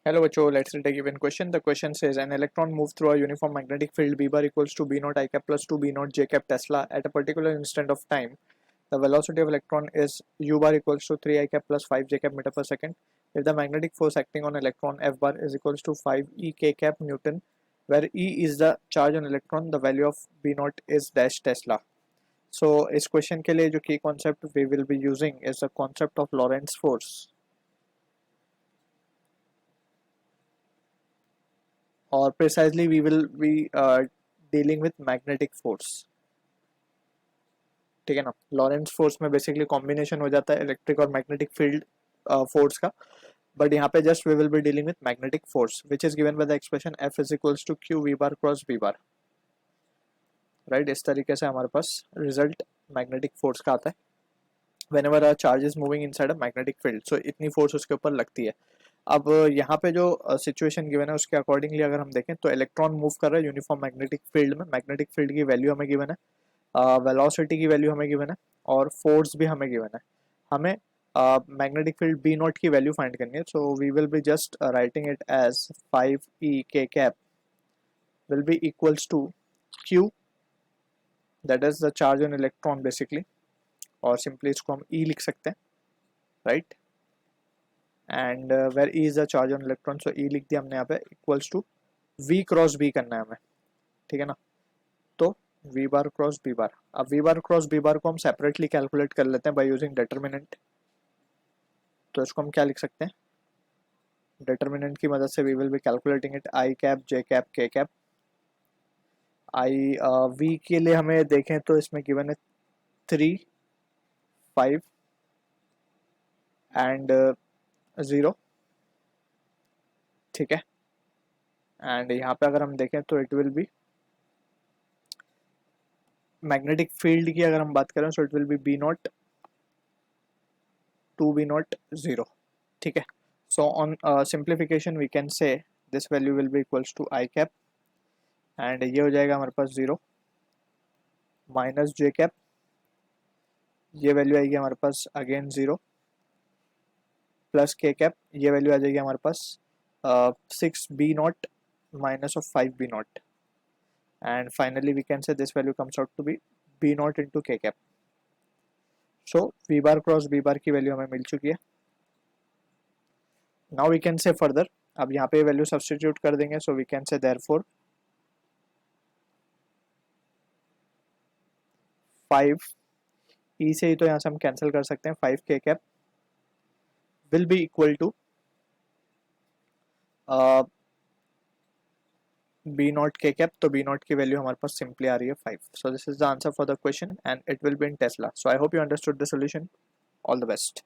Hello बच्चों, let's read a given question. The question says an electron moves through a uniform magnetic field B bar equals to B naught I cap plus 2 B naught J cap Tesla at a particular instant of time. The velocity of electron is U bar equals to 3 I cap plus 5 J cap meter per second. If the magnetic force acting on electron F bar is equals to 5 E K cap Newton, where E is the charge on electron, the value of B naught is dash Tesla. So इस question के लिए जो key concept we will be using is the concept of Lorentz force. Or precisely we will be dealing with magnetic force. ठीक है ना. Lorentz force में basically combination हो जाता है इलेक्ट्रिक और मैग्नेटिक फील्ड फोर्स का, बट यहाँ पे just we will be dealing with magnetic force which is given by the expression F is equals to Q V bar cross B bar. Right, इस तरीके से हमारे पास रिजल्ट मैग्नेटिक फोर्स का आता है whenever a charge is moving inside a magnetic field. So इतनी force उसके ऊपर लगती है. अब यहाँ पे जो सिचुएशन गिवन है उसके अकॉर्डिंगली अगर हम देखें तो इलेक्ट्रॉन मूव कर रहा है यूनिफॉर्म मैग्नेटिक फील्ड में. मैग्नेटिक फील्ड की वैल्यू हमें गिवन है, वेलोसिटी की वैल्यू हमें गिवन है और फोर्स भी हमें गिवन है. हमें मैग्नेटिक फील्ड बी नॉट की वैल्यू फाइंड करनी है. So we will be just writing it as 5 E K cap will be equals to Q, that is the charge on electron basically, और simply इसको हम E लिख सकते हैं. Right, and where E is the charge on electron, so E लिख दिया हमने यहाँ पे equals to V cross B करना है हमें. ठीक है ना. तो V bar cross B bar. अब V bar cross B bar को हम सेपरेटली कैलकुलेट कर लेते हैं बाय यूजिंग डिटरमिनेंट. तो इसको हम क्या लिख सकते हैं, डिटरमिनेंट की मदद से we will be calculating it I cap J cap K cap. I V के लिए हमें देखें तो इसमें गिवन है 3, 5 एंड 0. ठीक है, एंड यहाँ पे अगर हम देखें तो it will be magnetic field की अगर हम बात करें so it will be B naught 2 B naught 0. ठीक है. So on simplification we can say this value will be equals to I cap and ये हो जाएगा हमारे पास 0 माइनस J कैप, ये वैल्यू आएगी हमारे पास अगेन 0 प्लस K कैप, ये वैल्यू आ जाएगी हमारे पास 6 B naught minus of 5 B naught, and finally we can say this value comes out to be B naught into K cap. So V bar cross B bar की value हमें मिल चुकी है. Now we can say further, अब यहाँ पे value substitute कर देंगे. So we can say therefore 5 E से ही तो यहाँ से हम कैंसिल कर सकते हैं, 5 K cap will be equal to B not K cap. तो B नॉट की वैल्यू हमारे पास सिंपली आ रही है 5. So this is the answer for the question and it will be in Tesla. So I hope you understood the solution. All the best.